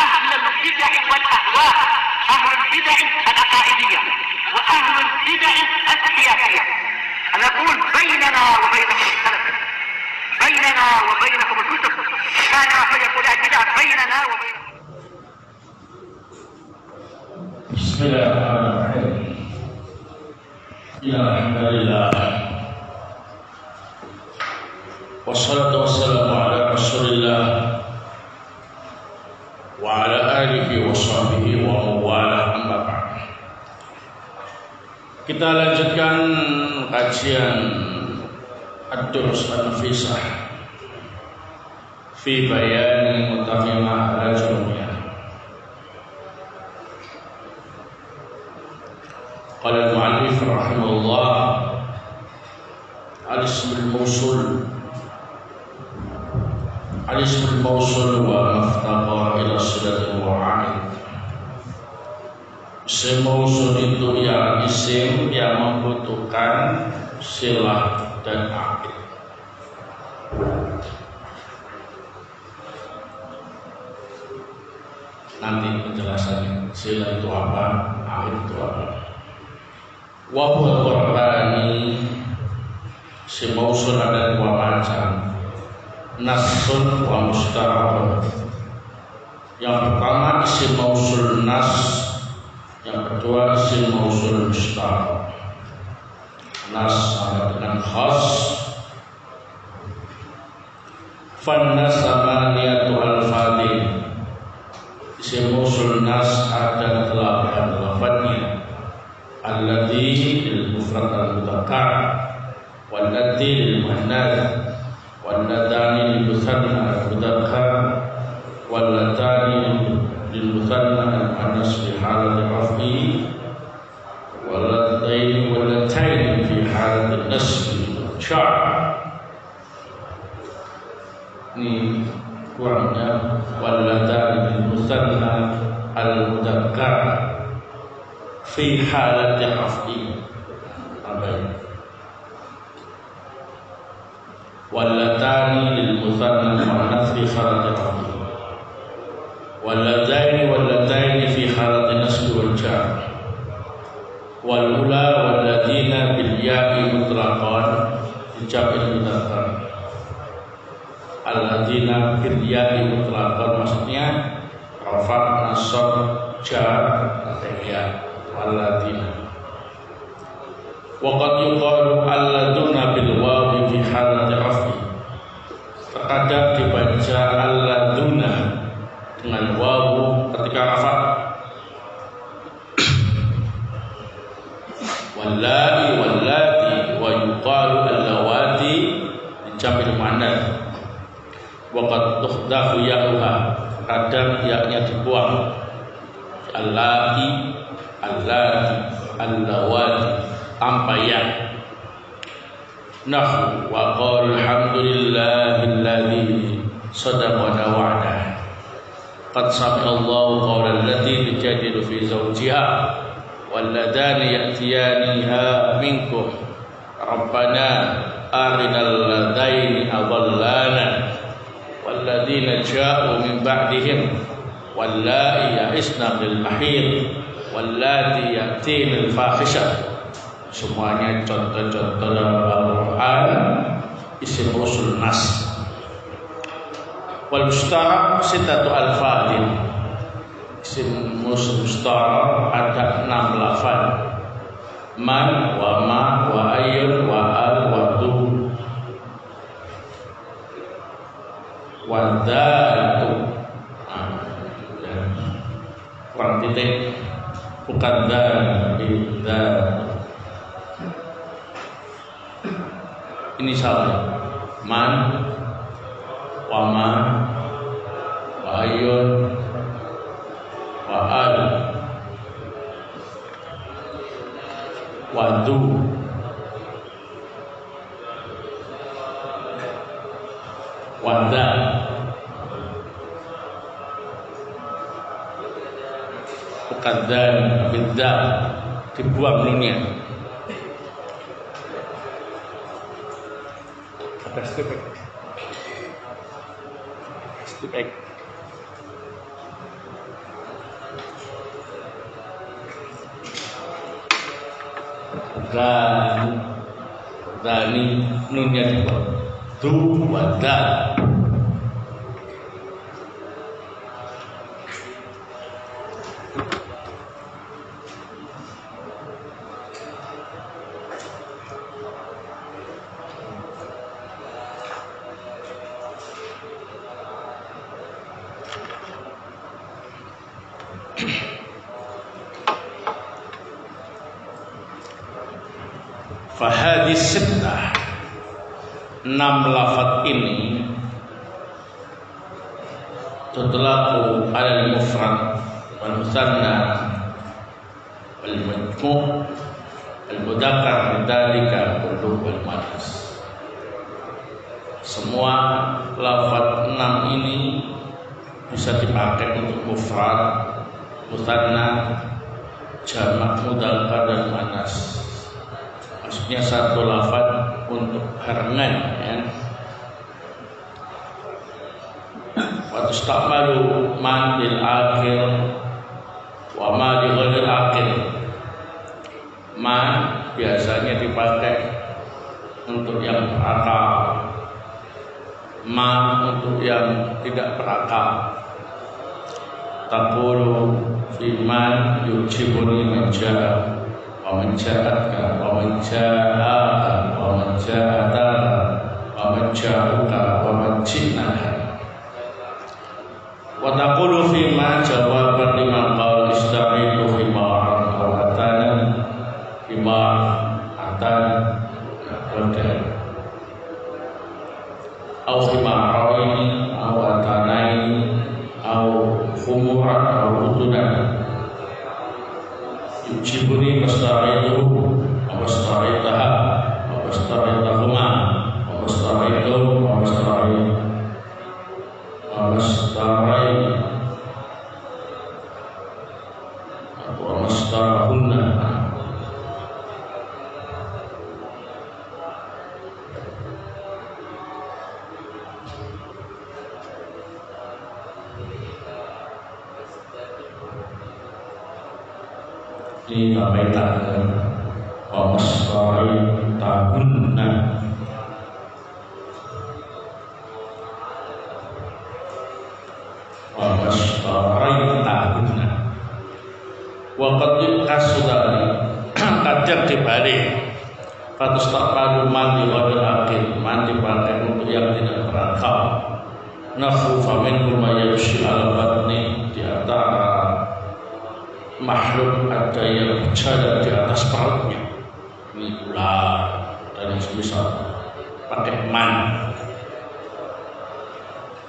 أهل البدع والأهواء، أهل البدع العقائدية وأهل البدع السياسية. أنا أقول بيننا وبينكم السلف، بيننا وبينكم الكتب، كان فيقول البدع بيننا وبينكم. بسم الله الرحمن الرحيم. إن الحمد لله والصلاة والسلام على رسول الله وعلى آله وصحبه ومن والاه, amma ba'd. Kita lanjutkan kajian Ad-Durus An-Nafisah fi bayani mutafimah al-jumiyah. Qala al-mu'allif rahimahullah al-ismul mawsul wa maftaqa ila silatin wa amil. Isim mawsul itu ya isim yang membutuhkan silah dan amil. Nanti penjelasannya silah itu apa, amil itu apa. Wa huwa Qur'ani, si mausul ada dua macam, nasun wa musta'ar. Yang pertama isim mausul nas, yang kedua isim mausul musta'ar. Nas sama dengan khas. Fannas samaniyatu al-fadil. Isim mausul nas ada 8 lafadznya. Alladhi lil mufrad al-mudzakkar, walladhi lil muannath, walladani lil mutsanna al-mudzakkar, walladani lil mutsanna al-muannas fi halati raf'i, walladaini wallataini fi halati nasbi syar'. Ini kurangnya walladani lil mutsanna al-mudzakkar fi halati raf'i, wallatani lil mutsanna muannas fi halati raf'i, wallataini fi halati nasbi wal jar, wal ula walladina bil ya'i mutlaqan fi jam'il mudzakkar. Alladina bil ya'i mutlaqan maksudnya rafa', nasab, jar, ya. Alladina. Wa qad yuqalu alladuna bil wawi fi halati raf'i. Terkadang dibaca alladuna dengan wawu ketika rafa'. Wallahi wallati wa yuqalu allawati di jam'il muannas. Wa qad tukhdafu ya'uha, kadang ya-nya dibuang. Allati, allati, allawati tanpa ya. Nahu wa qala alhamdulillahilladzi sadaqana wa'dah. Qad sami'allahu qawla allati tujadilu fi zawjiha walladani ya'tiyaniha minkum rabbana arinal ladaini adallana walladina ja'u min ba'dihim wallahi ya'isna bil mahid wallati yatinil fahisha. Semuanya contoh-contoh dalam Al-Quran isim mausul nas. Wal musta'ar sitatu al-fadil. Isim mausul musta'ar ada 6 lafaz. Man wa ma wa ayyun wa al wa du wa dhatu. Kurang titik, bukan dan, ini salah. Man, wama, wa ayun, wa al, wa du, wa da. Kaddan bidda dibuang nunnya. Ada step. Dani nunnya dibuat du wada. Fahadis sittah, 6 lafaz ini tutlaqu ala al-mufrad wal musanna wal majmu' al mudzakkar bidzalika kullu wal muannas. Semua lafaz 6 ini bisa dipakai untuk mufrad, musanna, jamak mudzakkar dan muannas. Maksudnya satu lafaz untuk barengan, ya. Wa tustamalu man lil akhir wa ma li ghairil akhir. Man biasanya dipakai untuk yang berakal, ma untuk yang tidak berakal. Taqulu fi man yujibuni majaa wa man ja'atka wa man ja'aka wa man ja'ataka wa man ja'uka wa man ji'naka. Wa taqulu fi ma jawaban lima qala ista'idu himaran aw atana himar atana aw himaraini aw atanaini aw khumuran aw utunan. Yujibuni masta'idhu wa masta'idha wa masta'idhahuma wa masta'idhum wa masta'id wa masta'id wa masta'hunna. Disampaikan wa masta'idhahunna. Wa masta'idhahunna. Wa qad kasudari kadang dibalik. Fatustaqalu man di wadil akhir, man dipakai untuk yang tidak berakal. Nafu famin ma yamshi ala batni, di antara makhluk ada yang berjalan di atas perutnya. Ini ular dan yang semisal, pakai man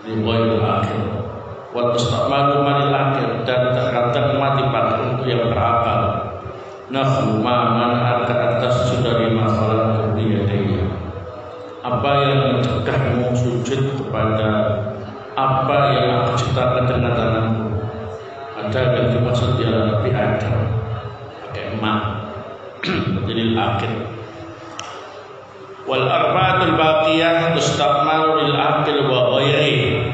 di wadil akhir. Wa tustaqalu manil akhir, dan terkadang man dipakai untuk yang berakal. Nafu ma man atas sudari masalah kebiyadanya. Apa yang mencegahmu sujud kepada apa yang aku ciptakan dengan tanganku? Ada yang dimaksud dia lebih ada pakai ma jadi akhir. Wal arba'atul baqiyah tustaqmalu lil aqil wa ghairi.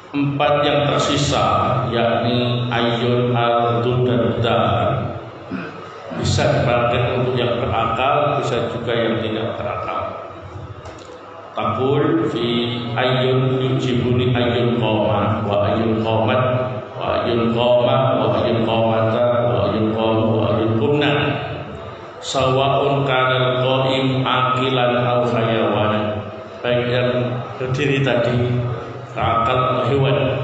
4 yang tersisa yakni ayyun, ardu dan dar bisa dipakai untuk yang berakal, bisa juga yang tidak berakal. Taqul fi ayyun yujibuni ayyun qawma wa ayyun qawmat wa ayyun qawma wa ayyun qawmata wa ayyun qawma wa ayyun qumna. Sawa'un kana al-qa'im aqilan aw hayawanan, baik yang berdiri tadi berakal atau hewan.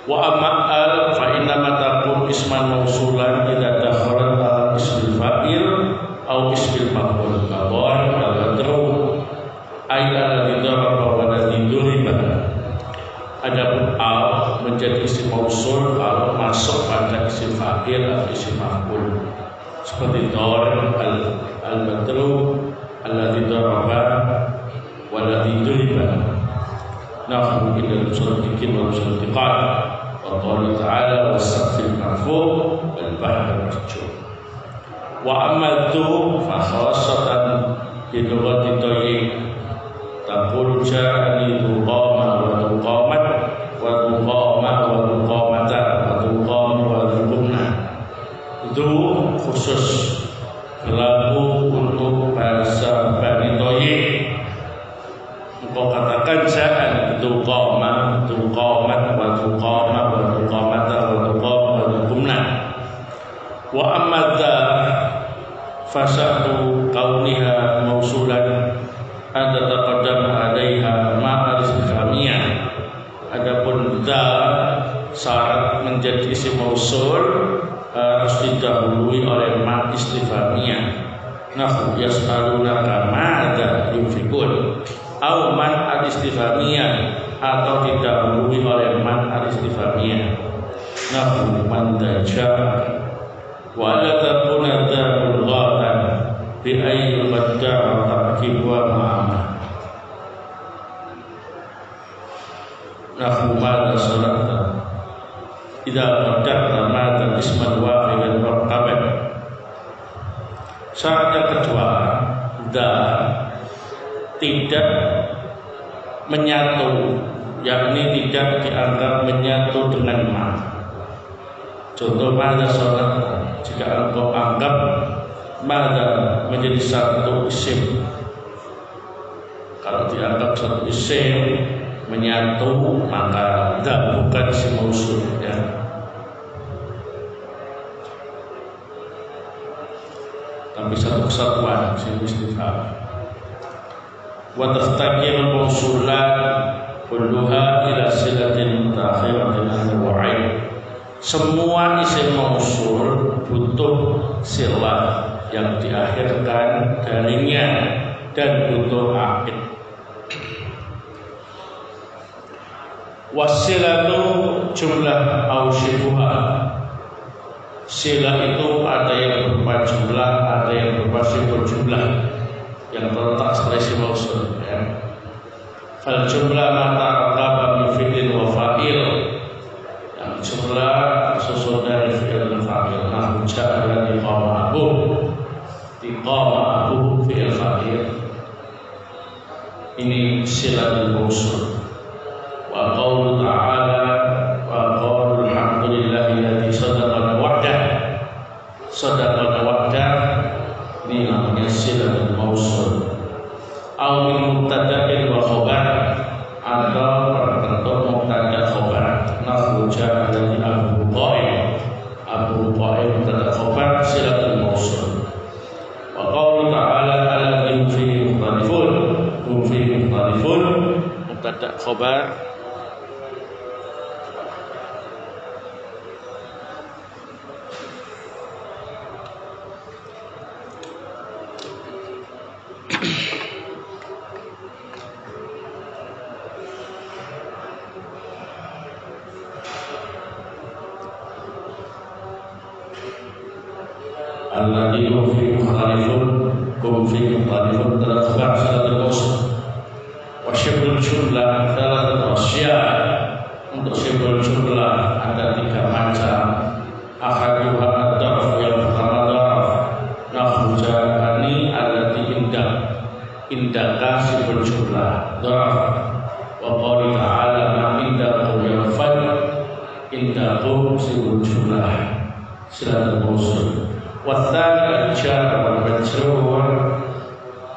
Wa amma al fa inna ma taqul isman mausulan idza dakhalat ala ismil fa'il aw ismil maf'ul mawar al-adru ayat alladhi daraba wa alladhi duriba. Adapun al menjadi isim mausul kalau masuk pada isim fa'il atau isim maf'ul, seperti dar al-badru alladhi daraba wa alladhi duriba. Nahnu ila al-musaddiqin wal musaddiqat wa qala ta'ala was-saqfil marfu' wal bahri masjur. Wa amma tu fa khassatan bi lughati tayyib taqulu ja'ani duqama wa duqamat wa duqama wa duqamata wa duqama wa duqumna. Du khusus, tuqama, tuqamat, wa tuqama, wa tuqamata, wa tuqama, wa tuqumna. Wa amma dha fasa'u kauniha mausulan ada taqaddam alaiha ma'al istifhamiyah. Adapun dha syarat menjadi isim mausul harus didahului oleh ma istifhamiyah. Nahu yas'alunaka madza yunfikun au man al-istifhamiyah atau didahului oleh man al-istifhamiyah. Nahu man daja wa la takuna dzabul ghatan bi ayyil qaddar ta'kib wa ma'ana. Nahu madza salata idza qaddara madza isman wahidan raqaban. Syarat yang kedua, da tidak menyatu, yakni tidak dianggap menyatu dengan ma. Contoh madza salat, jika engkau anggap madza menjadi satu isim, kalau dianggap satu isim menyatu maka da bukan isim mausul, ya. Tapi satu kesatuan isim istifham. Wa taftaqil mausulat kulluha ila silatin mutaakhiratin an-wa'id. Semua isim mausul butuh silah yang diakhirkan darinya dan butuh akhir. Wasilatu jumlah au syibuha. Sila itu ada yang berupa jumlah, ada yang berupa simbol jumlah yang terletak setelah isim mausul, ya. Fal jumlah mata raqaba min fi'lin wa fa'il. Yang jumlah susun dari fi'il dan fa'il. Nahu ja'a iqama abu. Iqama abu fi'il fa'il. Ini silatul mausul. Wa qaulu ta'ala wa qaulu alhamdulillahi alladzi sadaqana wa'dah. Sadaqana wa'dah ini namanya silatul mausul. Au min mubtada'in wa khabar, atau berbentuk mubtada khabar. Nahu ja'a dari Abu Qaim. Abu Qaim mubtada khabar silatul mausul. Wa qaulu ta'ala alladzi fihi mukhtalifun. Hum fihi mukhtalifun mubtada khabar. Alladzi hum fihi mukhtalifun terkhabar salatul mausul. Wa syibrul jumlah thalathatu asya'. Untuk syibrul jumlah ada 3 macam. Ahaduha ad-darf, yang pertama darf. Nahu ja'ani allati indaka syibrul jumlah darf. Wa qala ta'ala ma indakum yanfad. Indakum syibrul jumlah salatul mausul. Wathani al-jar wal majrur,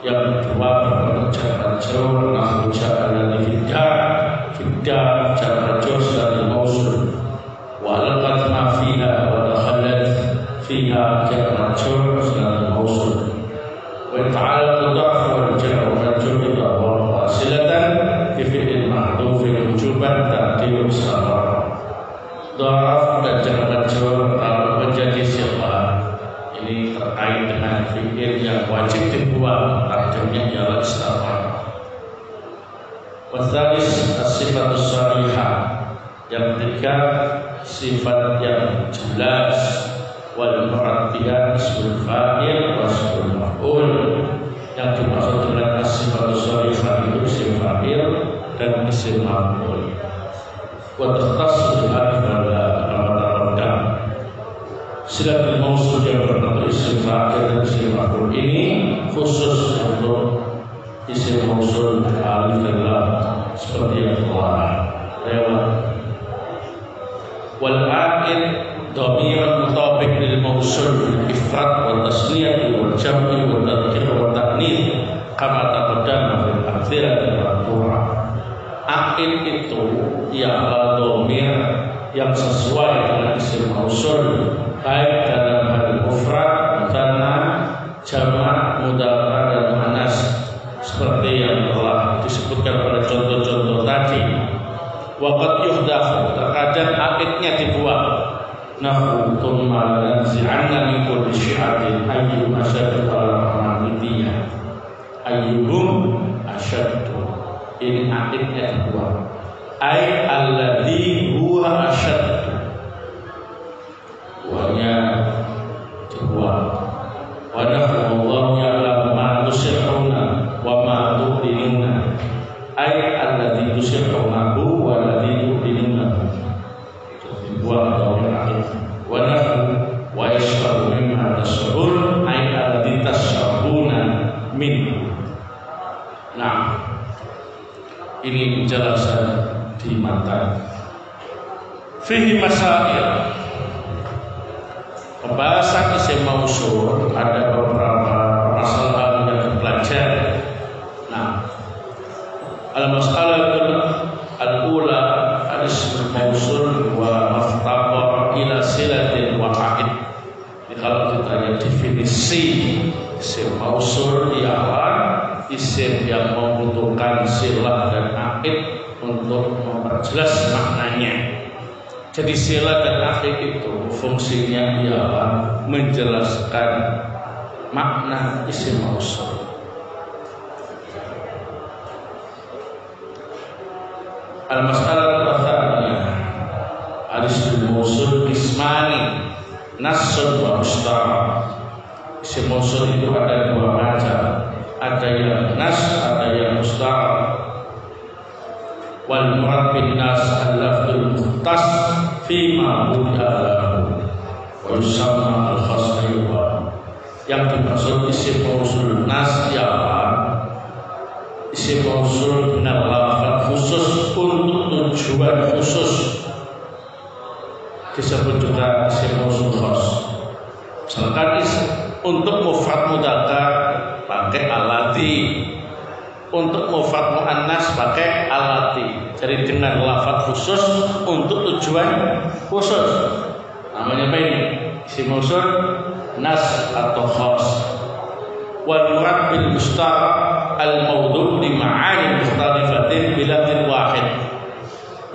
yang kedua berbentuk jar majrur. Nahu ja'ala fidda jar majrur salatul mausul. Wa alqat ma fiha wa dakhalat fiha jar majrur salatul mausul. Wa ta'ala dhaf wal jar wal majrur wa silatan fi fi'il mahdhufin wujuban ta'dil sabar. Dhaf dan jar majrur menjadi silah. Ini terkait dengan fikir yang wajib dibuat, takdirnya ialah istighfar. Wasalis as-sifatus sharihah, yang ketiga sifat yang jelas. Wal mu'attiyah ismul fa'il wa ismul maf'ul. Yang dimaksud dengan as-sifatus sharihah itu isim fa'il dan isim maf'ul. Wa takhtassu bil alif wal lam. Silatul mausul yang berbentuk isim fa'il dan isim maf'ul ini khusus untuk isim mausul alif dan lam seperti yang telah lewat. Wal aqid dhamir mutabiq lil mausul bil ifrad wal tasniyah wal jam'i wal tadhkir wal ta'nits kama taqaddama fil amthilati al-madhkurah. Aqid itu ialah dhamir yang sesuai dengan isim mausul, baik dalam hal mufrad, mutsanna, jamak, mudzakkar dan muannas, seperti yang telah disebutkan pada contoh-contoh tadi. Waqad yuhdaf, terkadang aqidnya dibuang. Nahu thumma lanzi'anna min kulli syi'atin ayyuhum asyaddu 'ala rahmaniyah. Ayyuhum asyaddu, ini aqidnya dibuang. Ai alladzi huwa asyaddu, wanya dibuang. Wa nahnu ya'lamu ma tusirruna wa ma tu'linuna. Ai alladzi tusirrunahu wa alladzi tu'linuna, dibuang dari aqid. Wa nahnu wa yashrabu mimma tashrabun, ai alladzi tashrabuna min. Nah, ini penjelasan di matan. Fihi masail, pembahasan isim mausul, ada beberapa permasalahan yang dipelajari. Nah, al-mas'alatul al-ula al-ism mausul wa maftaqar ila silatin wa aqid. Jadi kalau ditanya definisi isim mausul ialah isim yang membutuhkan silah dan aqid untuk memperjelas maknanya. Jadi silah dan aqid itu fungsinya ialah menjelaskan makna isim mausul. Al-mas'alah tsaniyah, al-ism mausul ismani, nassun wa musta'ar. Isim mausul itu ada dua macam, ada yang nas, ada yang musta'ar. Wal murad bin nas al-lafzul mukhtas fi ma hudalahu wa yusamma al-khas aywa. Yang dimaksud isim mausul nas ialah isim mausul dengan lafaz khusus untuk tujuan khusus, disebut juga isim mausul khas. Misalkan untuk mufrad mudzakkar pakai alati, untuk mufrad muannas pakai alati. Jadi dengan lafaz khusus untuk tujuan khusus. Namanya apa ini? Isim mausul nas atau khas. Wal murad bil musta'ar al mawdu' li ma'ani mukhtalifatin bi lafzin wahid.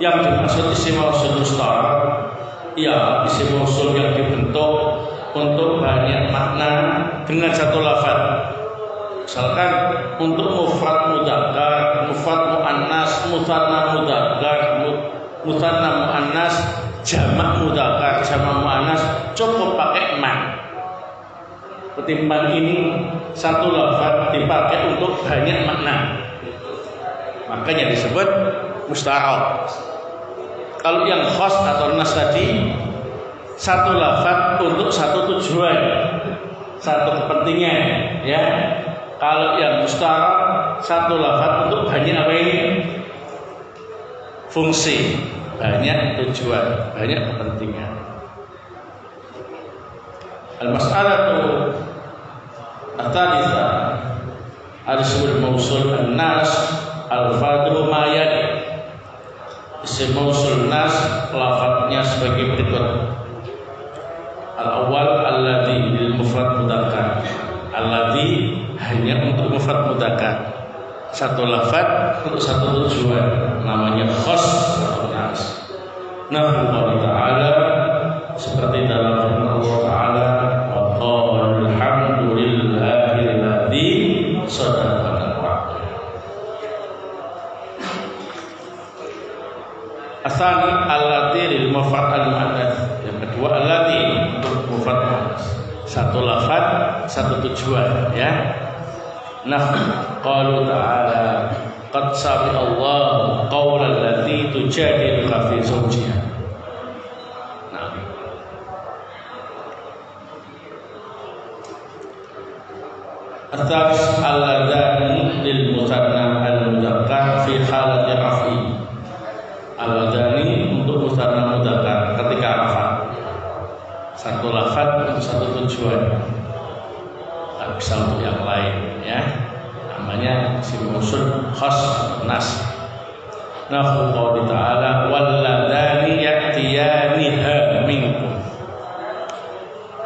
Yang dimaksud isim mausul musta'ar ialah isim mausul yang dibentuk untuk banyak makna dengan satu lafaz. Misalkan untuk mufrad mudzakkar, mufrad muannas, mutsanna mudzakkar, mutsanna muannas, jamak mudzakkar, jamak muannas, cukup pakai man. Ketimbang ini satu lafaz dipakai untuk banyak makna, makanya disebut musta'ar. Kalau yang khas atau nas tadi satu lafaz untuk satu tujuan, satu kepentingan, ya. Kalau yang musta'ar satu lafaz untuk banyak apa ini? Fungsi, banyak tujuan, banyak kepentingan. Al-mas'alatu at-thalitsah al-ismul mausul an-nas al-fadru ma yali. Isim mausul nas lafadznya sebagai berikut. Al-awwal alladzi lil mufrad mudzakkar. Alladzi hanya untuk mufrad mudzakkar. Satu lafaz untuk satu tujuan, namanya khas atau nas. Nahu Allah Ta'ala, seperti dalam firman Allah Ta'ala, wa qala alhamdulillahilladzi sadaqana wa'ada. Asani allati lil mufrad al muannats. Yang kedua allati untuk mufrad muannats. Satu lafaz, satu tujuan, ya. Nah, qalu ta'ala qad sami Allah qawla allati tujadiluka fi zawjiha. Nah, atas alladani lil musanna al mudzakkar fi halati raf'i. Al-adani untuk musta'ar mudzakkar ketika raf'a. Satu lafaz untuk satu tujuan, tak bisa untuk yang lain, ya. Namanya isim mausul khas nas. Nahu qouli ta'ala walladani ya'tiyaniha minkum.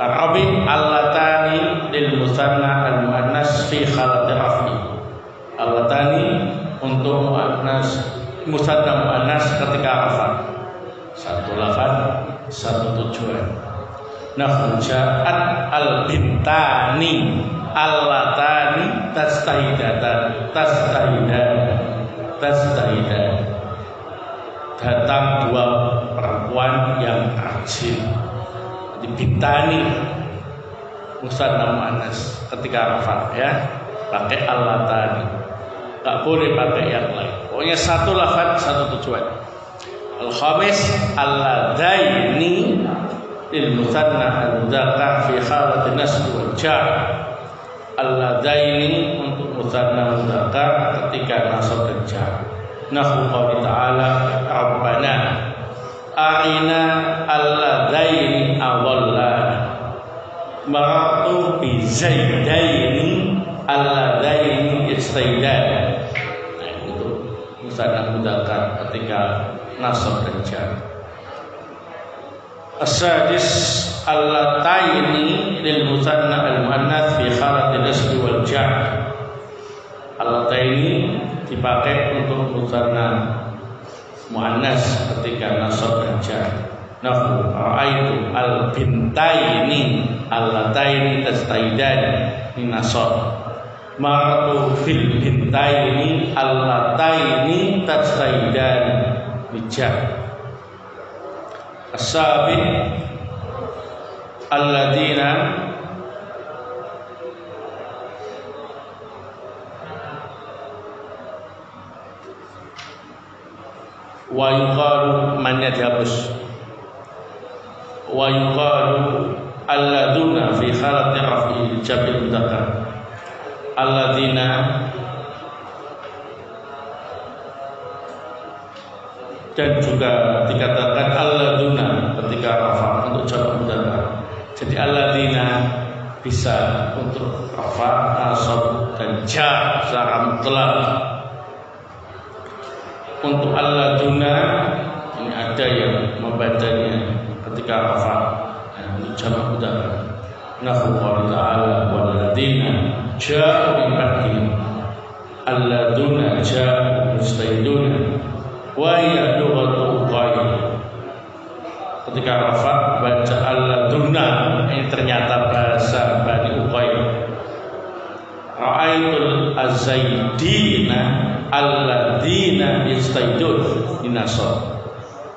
Arabi allatani lil musanna al muannas fi khalati raf'i. Allatani untuk muannas musanna muannas ketika raf'a. Satu lafaz, satu tujuan. Nahu ja'at al bintani allatani tastahidan datang dua perempuan yang rajin. Di bintani musanna muannas ketika raf'a ya, pakai allatani. Enggak boleh pakai yang lain. Pokoknya satu lafaz, satu tujuan. Al-khamis alladaini lil musanna al-muzakkar fi halati nasb wal jar. Alladaini untuk musanna muzakkar ketika nasab dan jar. Nahu qouli ta'ala rabbana arina alladaini awallana maratu bi zaidaini alladaini istaidan. Nah, itu musanna muzakkar ketika nasab dan jar. As-sadis allataini lil musanna al muannats fi halati nasb wal jar. Allataini dipakai untuk musanna muannas ketika nasab dan jar. Nahu ra'aitu al bintaini allataini tastaidan min nasab. Maratu fil bintaini allataini tastaidan bijar. As-sabi alladzina wa yuqalu man yadhabus wa yuqalu alladuna fi halati raf'i jabil mudzakkar alladzina dan juga dikatakan alladuna ketika rafa untuk jamak mudzakkar. Jadi alladzina bisa untuk rafa, nasab dan jar secara mutlak. Untuk alladuna ini ada yang membacanya ketika rafa untuk jamak mudzakkar. Nahu qouli ta'ala walladzina ja'u min ba'dihim alladuna ja'u mustaiduna wa hiya lughatu ghaib. Ketika rafa baca alladuna ini ternyata bahasa Bani Uqayyim. Ra'aitul azaidina alladzina yastaidun dinasab.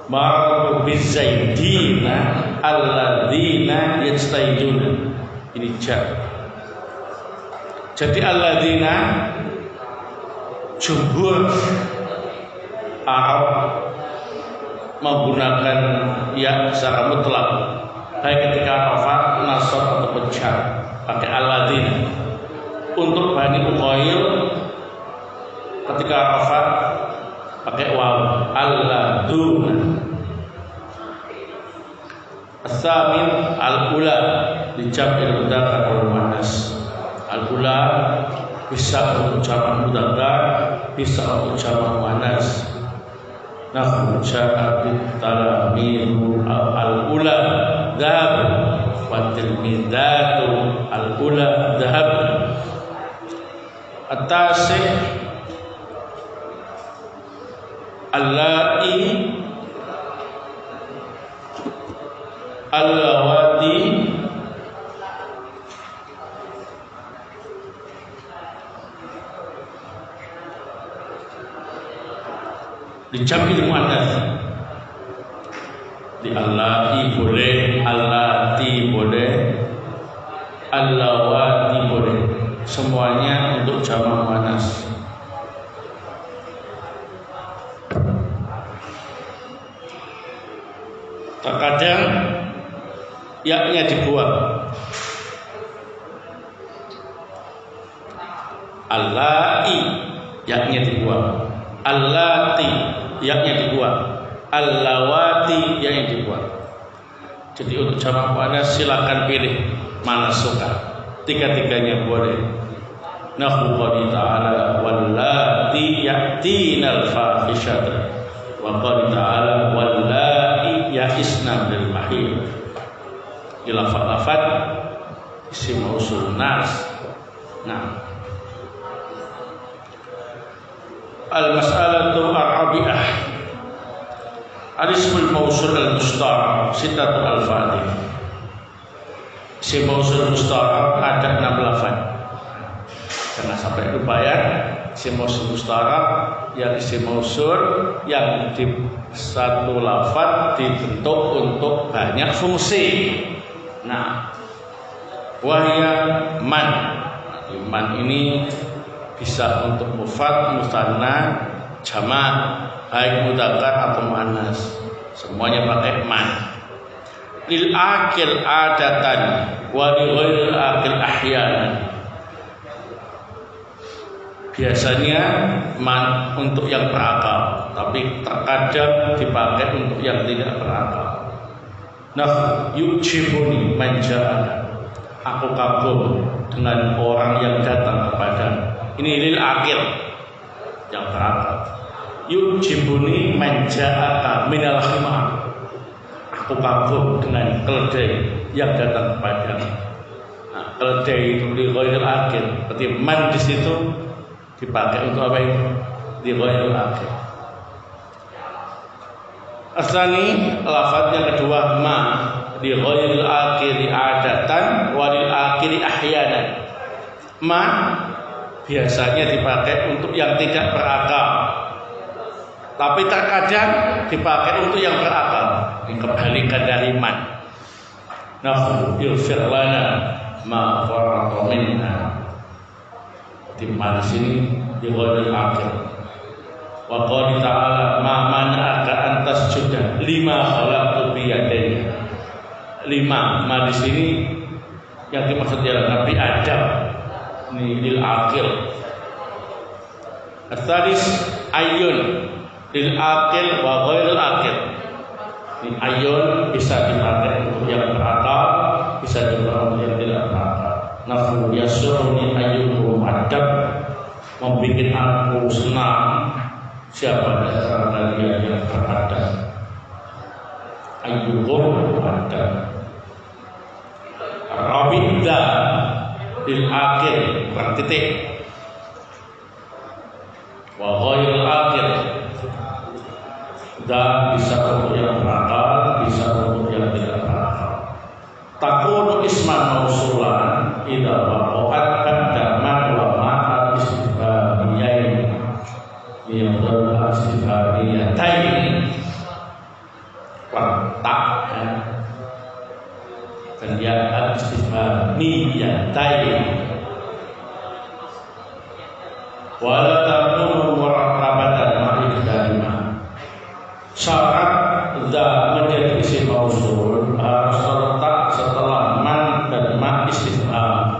Marru bizaidina alladzina yastaidun. Ini jar. Jadi alladzina jumhur Arab menggunakan ya secara mutlak, baik ketika rafa, nasab atau jar, pakai alladzina. Untuk Bani Uqayyim ketika rafa pakai waw alladuna. As-samin al-ula di jam'il mudzakkar wal muannas. Al-ula bisa untuk jamak mudzakkar, bisa untuk jamak muannas. Nahu ja'a bit-talamidu al-ula dhahab wa tilmidatu al-ula dhahab. At-tasih allai allawati dijamil muannats. Di allati boleh, allati boleh, allawati boleh, semuanya untuk jamak muannats. Terkadang yaknya dibuang. Allai yaknya dibuang. Allati yaknya dibuang. Allawati yaknya dibuang. Jadi untuk jamak muannats silakan pilih mana suka. Tiga-tiganya boleh. Nahu qouli ta'ala wallati ya'tinal fahishata Wa qala ta'ala wallahi ya'isna minal mahid. Lafaz isim mausul nas. Nah, al-mas'alatu ar-rabi'ah. Al-ismul mausul al-musta'ar sittatu al-fadih. Isim mausul musta'ar ada 6 lafaz. Jangan sampai lupa ya. Isim mausul musta'ar yang isim mausul yang di satu lafaz dibentuk untuk banyak fungsi. Nah, wahya man. Man ini bisa untuk mufrad, musanna, jamak, baik mudzakkar atau muannas. Semuanya pakai man. Lil akil adatan wa li ghairil akil ahyanan. Biasanya man untuk yang berakal, tapi terkadang dipakai untuk yang tidak berakal. Nah, yujibuni man ja'ana. Aku kagum dengan orang yang datang kepada. Ini lil akil yang berakal. Yujibuni man ja'aka minal khimar. Aku kagum dengan keledai yang datang kepada. Nah, keledai itu li ghairil akil. Berarti man di situ dipakai untuk apa itu? Li ghairil akil. Asani lafaz yang kedua ma li ghairil akili adatan wa lil akili ahyanan. Ma biasanya dipakai untuk yang tidak berakal, tapi terkadang dipakai untuk yang berakal. Ini kebalikan dari man. Nahnu ighfir lana ma farata minna. Di man sini li ghairil akil. Wa qala ta'ala ma mana'aka an tasjuda lima khalaqtu bi yadayya. 5 ma di sini yang dimaksud ialah Nabi Adam. Ini lil akil. At-tsalis ayun lil akil wa ghairil akil. Ini ayun bisa dipakai untuk yang berakal, bisa juga untuk yang tidak berakal. Nafsu yasuruni ayyuhum adab, membikin aku senang siapa di antara kalian yang beradab. Ayyuhum adab. Rabidda lil akil bertitik. Wa ghairil akil. Dan bisa untuk yang berakal, bisa untuk yang tidak berakal. Takunu isman mausulan idza waqa'at qaddaman wa ma'at istifhamiyain. Yaqul istifhamiyatain. Tak dan dia istifhamiyatain. Wala takunu murakkabatan ma'id dalima. Syarat za menjadi isim mausul harus terletak setelah man dan ma istifham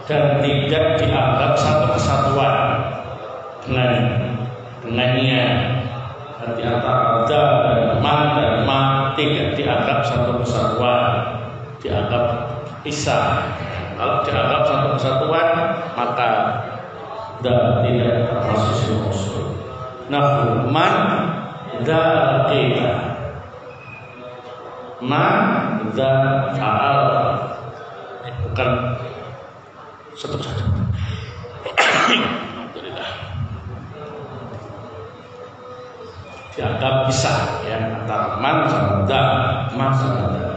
dan tidak dianggap satu kesatuan dengannya. Di antara za dan ma tidak dianggap satu kesatuan, dianggap pisah. Kalau dianggap satu kesatuan maka za tidak termasuk isim mausul. Nah, man dzaqita ma dza'al bukan satu saja. Alhamdulillah. Dianggap pisah ya antara man sama dza, ma sama dza.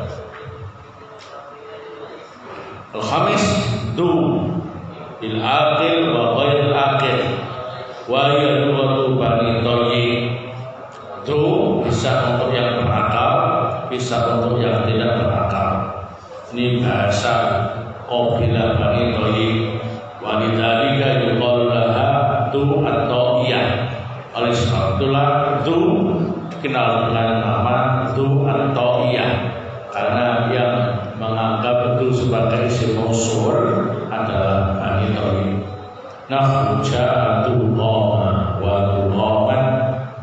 Al-khamis du bil aqil wa ghairil aqil wa yadullu bani tayyi. Itu bisa untuk yang berakal, bisa untuk yang tidak berakal. Ini bahasa qobila bani tayyi wa lidzalika yuqalu laha tu at-taiyah. Oleh sebab itulah tu dikenal dengan nama tu at-taiyah karena yang menganggap itu sebagai isim mausul adalah bani tayyi. Nahnu ja'atu qama wa qaman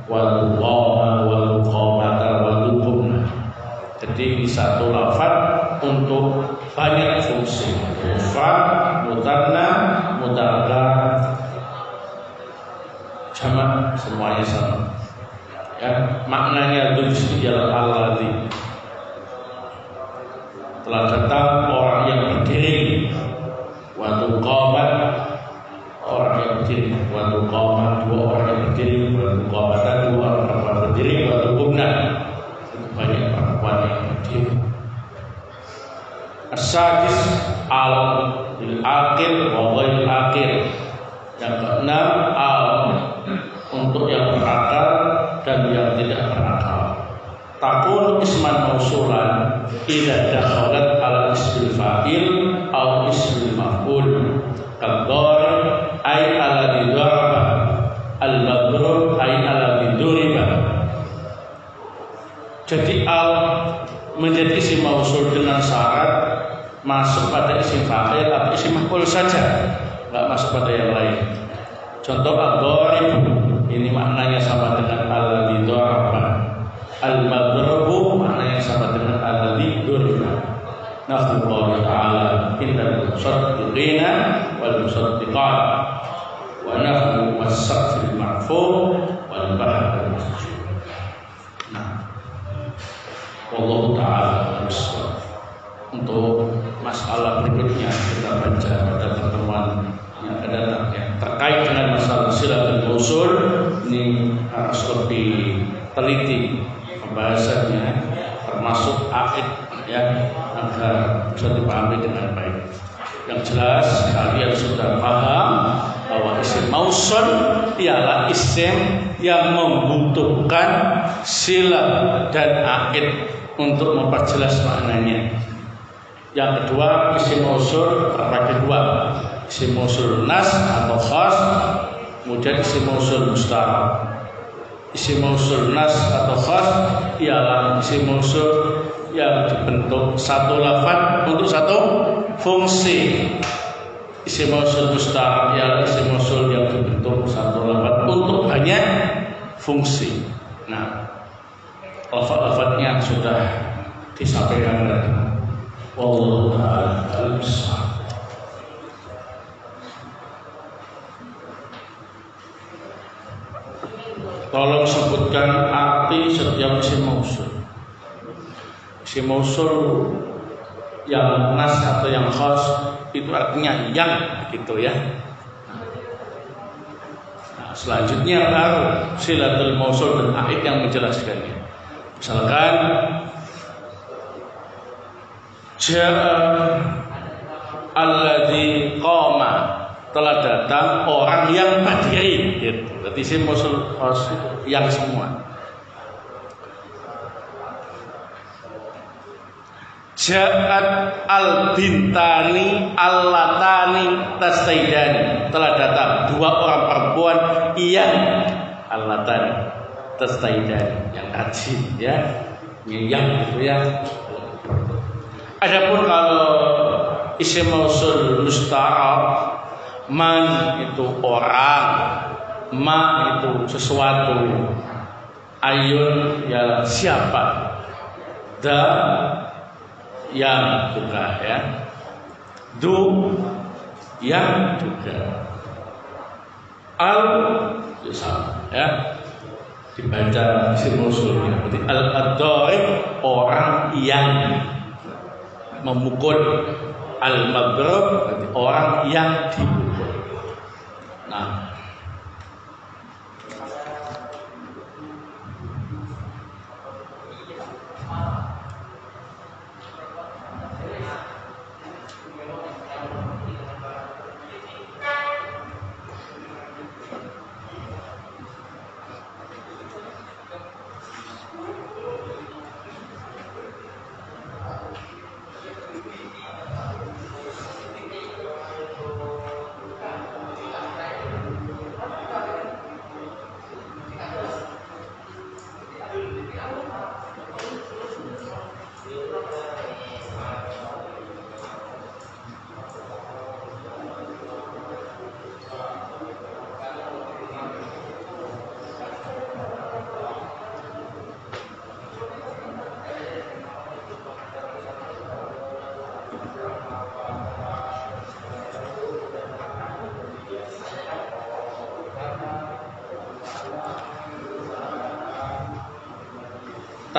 wal qama wal qamata wal qumna. Jadi satu lafaz untuk banyak fungsi. Mufrad, mutanna, mudzakkar, jamak semuanya sama. Ya, maknanya dzul sini ialah alladzi. Telah datang orang yang berdiri. Waktu qamat orang yang berdiri, waktu qamat dua orang yang berdiri, waktu qamatan dua orang perempuan berdiri, waktu qumna banyak perempuan yang berdiri. As-sadis al-bil aqil wa ghairil aqil. Yang keenam al untuk yang berakal dan yang tidak berakal. Takun isman mausulan idza dakhalat ala ismil fa'il aw ismil maf'ul. Kadhar ay ala didarba, al-madrub ay ala diduriba. Jadi al menjadi isim mausul dengan syarat masuk pada isim fa'il atau isim maf'ul saja, enggak masuk pada yang lain. Contoh ad-dharib ini maknanya sama dengan alladzi daraba. Al-madrubu maknanya sama dengan alladzi duriba. Nafsu ta'ala innal musaddiqina wal musaddiqat wa nahnu was-saqfil ma'fur wal bahril masjur. Nah, wallahu ta'ala bisawab. Untuk masalah berikutnya kita baca pada pertemuan yang akan datang ya. Terkait dengan masalah silatul mausul ini harus lebih teliti pembahasannya, termasuk aqid ya, agar bisa dipahami dengan baik. Yang jelas kalian sudah paham bahwa isim mausul ialah isim yang membutuhkan sila dan aqid untuk memperjelas maknanya. Yang kedua, isim mausul terbagi dua, isim mausul nas atau khas, kemudian isim mausul musta'ar. Isim mausul nas atau khas ialah isim mausul yang dibentuk satu lafaz untuk satu fungsi. Isim mausul musta'ar ialah isim mausul yang dibentuk satu lafaz untuk banyak fungsi. Nah, lafaz-lafaznya sudah disampaikan tadi. Wallahu ta'ala bisawab. Tolong sebutkan arti setiap isim mausul. Isim mausul yang nas atau yang khas itu artinya yang, gitu ya. Nah, selanjutnya baru silatul mausul dan aqid yang menjelaskannya. Misalkan ja'a alladzi qama, telah datang orang yang berdiri gitu. Berarti isim mausul yang semua. Ja'at al-bintani allatani tastaidani, telah datang dua orang perempuan yang allatani tastaidani, yang rajin ya, yang gitu ya. Adapun kalau isim mausul musta'ar, man itu orang, ma itu sesuatu, ayun ya siapa, da yang juga ya, du yang juga, al ya sama ya, dibaca isim mausulnya. Berarti al-dharib orang yang memukul, al-madrub berarti orang yang dipukul. Nah,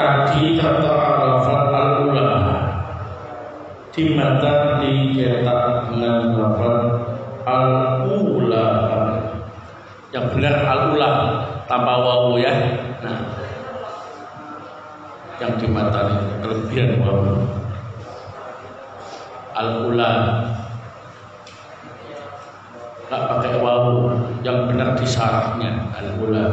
tadi tertera lafaz al-ula di mata dicetak dengan lafaz al-ula. Yang benar al-ula tanpa wawu ya. Nah, yang di mata ini kelebihan wawu. Al-ula nggak pakai wawu, yang benar di syarahnya al-ula.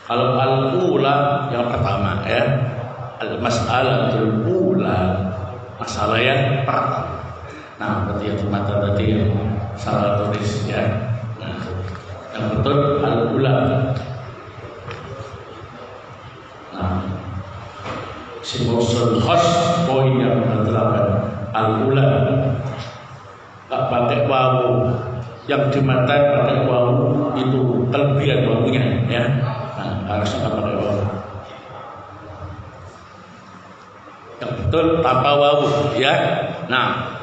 Kalau al-ula yang pertama ya, al-mas'alatul ula, masalah yang pertama. Nah, berarti yang di mata tadi yang salah tulis ya. Nah, yang betul al-ula. Nah, si mausul khas poin yang ke-8 al-ula nggak pakai wawu, yang di mata pakai wawu itu kelebihan wawunya ya. Nah, harusnya nggak pakai wawu. Yang betul tanpa wawu ya. Nah,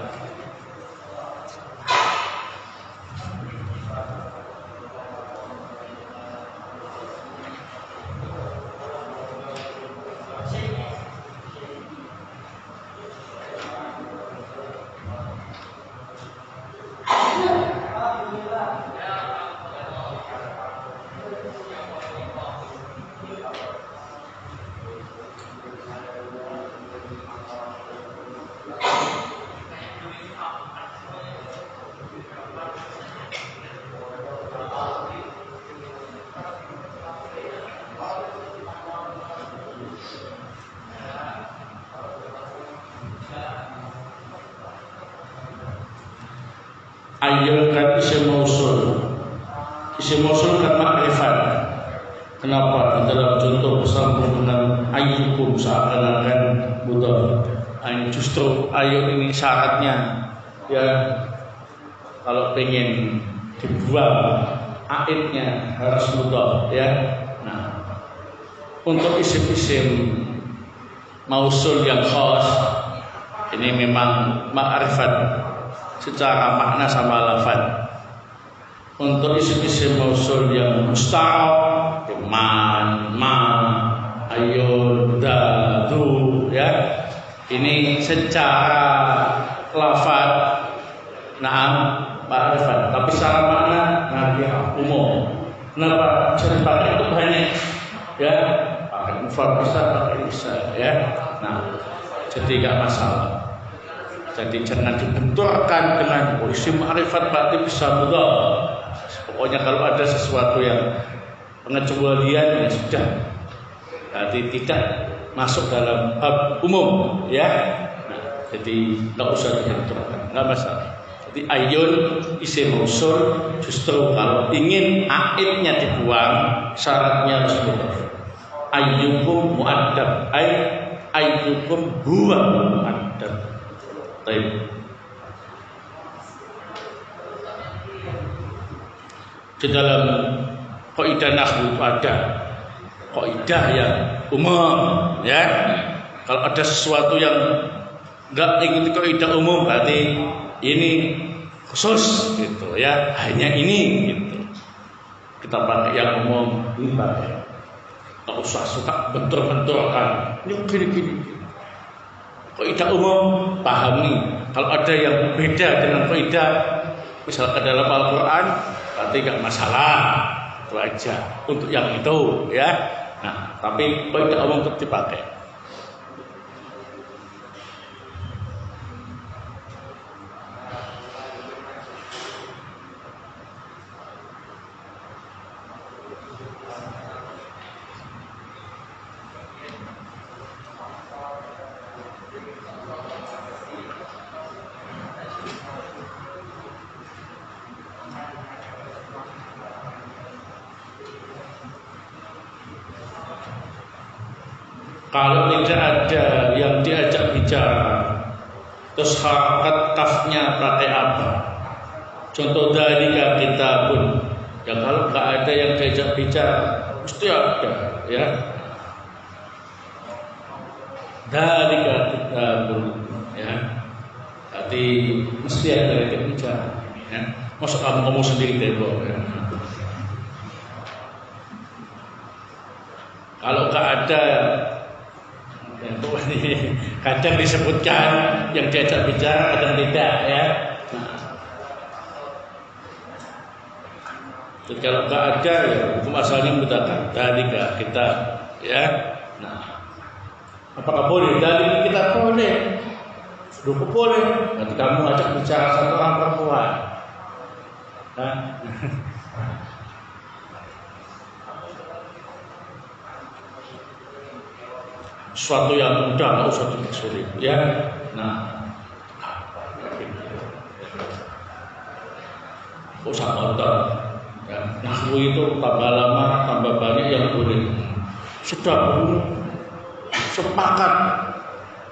ayyul kan isim mausul. Isim mausul kan makrifat. Kenapa? Dalam contoh bersambung dengan ayyukum seakan-akan butuh. Justru ayyul ini syaratnya ya, kalau pengen dibuang aidnya harus butuh ya. Nah, untuk isim-isim mausul yang khas ini memang makrifat secara makna sama lafaz. Untuk isim-isim mausul yang musta'ab, man, ma, ayun, da, du ya. Ini secara lafaz na'am makrifat, tapi secara makna nakirah umum. Kenapa? Bisa dipakai untuk banyak ya. Pakai mufrad bisa, pakai bisa ya. Nah, jadi enggak masalah. Jadi jangan dibenturkan dengan isim ma'rifat berarti bisa mudhaf. Pokoknya kalau ada sesuatu yang pengecualian ya sudah, berarti tidak masuk dalam bab umum ya. Nah, jadi nggak usah dibenturkan, nggak masalah. Jadi ayyun isim mausul justru kalau ingin aidnya dibuang syaratnya harus mudhaf. Ayyukum mu'addab, ayyukum huwa mu'addab. Baik. Di dalam kaidah nahwu ada kaidah yang umum ya. Kalau ada sesuatu yang enggak ingin kaidah umum berarti ini khusus gitu ya. Hanya ini gitu. Kita pakai yang umum, ini pakai. Enggak usah suka bentur-benturkan. Ini gini-gini. Kaidah umum pahami. Kalau ada yang beda dengan kaidah misalkan dalam Al-Quran berarti enggak masalah, itu aja untuk yang itu ya. Nah, tapi kaidah umum tetap dipakai. Kalau tidak ada yang diajak bicara, terus harakat kafnya pakai apa? Contoh dari kita pun, ya kalau nggak ada yang diajak bicara, mesti ada, ya. Dari kita pun, ya. Berarti mesti ada yang diajak bicara, ya. Masa kamu ngomong sendiri deh, ya. Kalau nggak ada, itu kadang disebutkan yang diajak bicara, kadang tidak ya. Jadi kalau nggak ada ya hukum asalnya menggunakan dalika kita ya. Nah, apakah boleh? Dalika kita boleh. Cukup boleh. Nanti kamu ajak bicara satu orang perempuan. Nah. Suatu yang mudah, nggak usah sulit ya. Nah, usah nonton. Ya, nahwu itu tambah lama, tambah banyak yang boleh. Sudah sepakat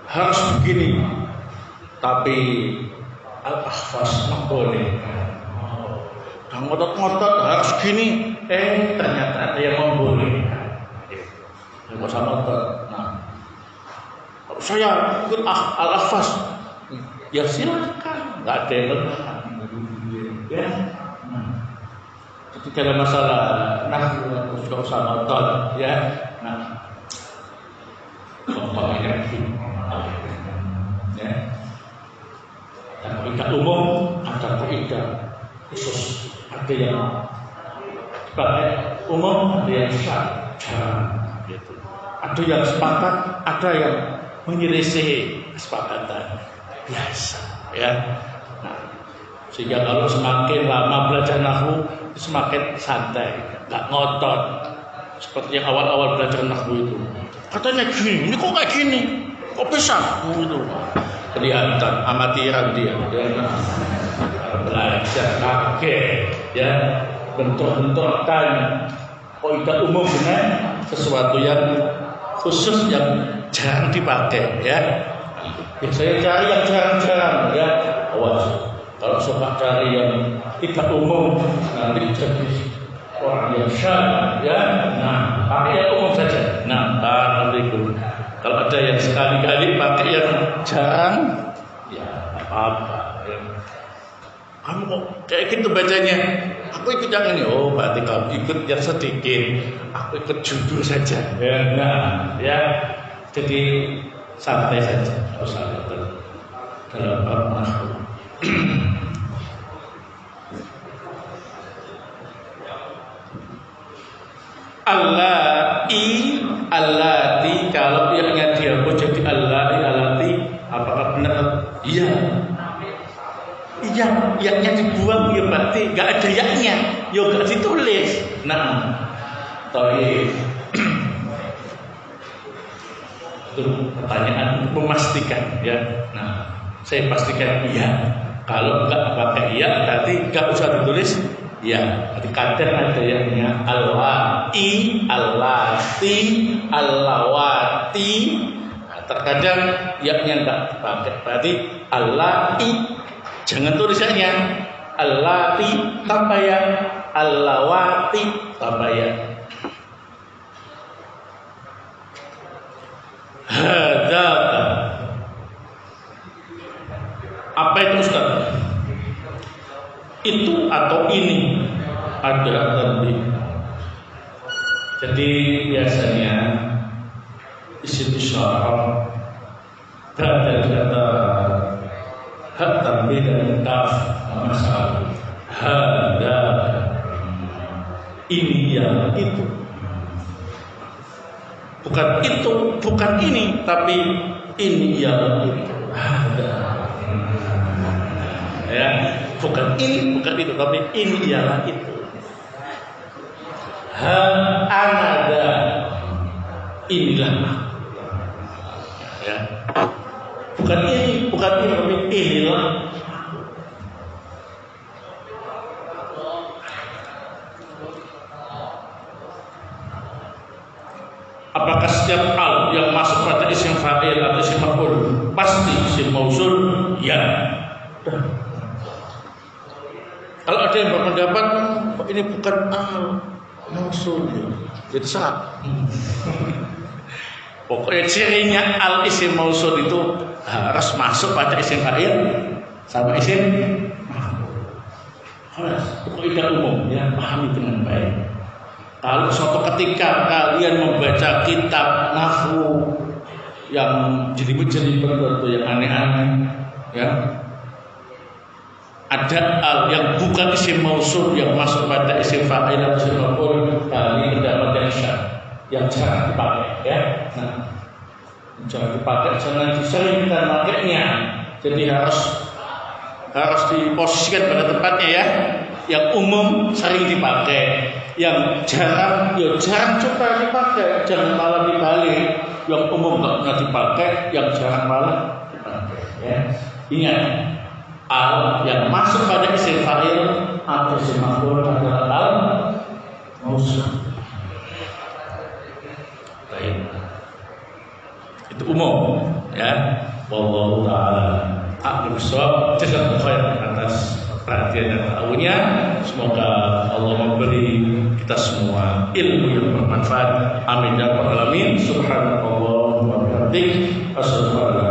harus begini, tapi al-ahfaz nggak boleh. Dan ngotot-ngotot harus gini, ternyata ada yang membolehkan. Nggak usah ngotot. Nah, saya ikut al-ahfaz, ya silakan, nggak ada yang melarang. Ya. Jadi dalam masalah nahwu sudah usah nonton ya. Nah, contohnya ya. Dan kaidah umum ada kaidah khusus, ada yang sebagai umum, ada yang jarang gitu. Ada yang sepakat, ada yang menyelisih kesepakatan biasa ya. Nah, sehingga kalau semakin lama belajar nahwu semakin santai, nggak ngotot seperti yang awal-awal belajar nahwu itu. Katanya gini, ini kok kayak gini, kok bisa gitu. Kelihatan amatiran dia belajar kaget ya, bentuk-bentukkan kaidah umum dengan sesuatu yang khusus yang jarang dipakai ya. Biasanya cari yang jarang-jarang ya. Awas, kalau suka cari yang tidak umum nanti jadi orang yang syar'i ya. Nah, pakai yang umum saja. Nah, barakallahu. Kalau ada yang sekali-kali pakai yang jarang, ya apa-apa. Ya. Kamu kok kayak gitu bacanya? Aku ikut yang ini. Oh, berarti kamu ikut yang sedikit. Aku ikut judul saja. Ya, nah, ya. Jadi santai saja. Usah dalam bab nahwu. Allati kalau ianya dihapus jadi allati apakah benar? Iya. Iya, ianya dibuang ya berarti enggak ada yaknya. Ya enggak ditulis. Nah, tadi itu pertanyaan memastikan ya. Nah, saya pastikan iya. Kalau enggak pakai iya berarti enggak usah ditulis. Ya, berarti kadang ada yaknya allati, allati, allawati. Nah, terkadang yaknya enggak dipakai. Berarti allati, jangan tulisannya allati tambah ya, allawati tambah ya. Hadaka. Apa itu Ustaz? Itu atau ini ada tanbih. Jadi biasanya isim isyarah dan kata hak tanbih dan kaf masalah hada ini yang itu, bukan itu, bukan ini, tapi ini yang itu. Hada ya, bukan ini, bukan itu, tapi ini ialah itu. Anada, inilah ya, bukan ini, bukan ini, tapi inilah. Apakah setiap al yang masuk pada isim fa'il atau isim maf'ul pasti isim mausul? Ya. Kalau ada yang berpendapat ini bukan al mausul, jadi salah. Pokoknya cirinya al isim mausul itu harus masuk pada isim fa'il sama isim maf'ul. Harus kaidah umum ya, pahami dengan baik. Kalau suatu ketika kalian membaca kitab nahwu yang jelibet-jelibet atau yang aneh-aneh, ya, ada al yang bukan isim mausul yang masuk pada isim fa'il atau isim maf'ul, kali pendapat yang syad yang jarang dipakai, ya. Nah, jangan dipakai, jangan diseringkan makainya. Jadi harus diposisikan pada tempatnya, ya. Yang umum sering dipakai, yang jarang ya jarang coba dipakai, jangan malah dibalik. Yang umum nggak pernah dipakai, yang jarang malah dipakai, ya. Ingat, al yang masuk pada isim fa'il atau isim maf'ul adalah al mausul. Baik. Itu umum, ya. Wallahu taala a'lam bishawab. Jazakallahu khairan atas perhatian dan tahunya. Semoga Allah memberi kita semua ilmu yang bermanfaat. Amin ya rabbal alamin. Subhanallah wa bihamdihi. Asyhadu an la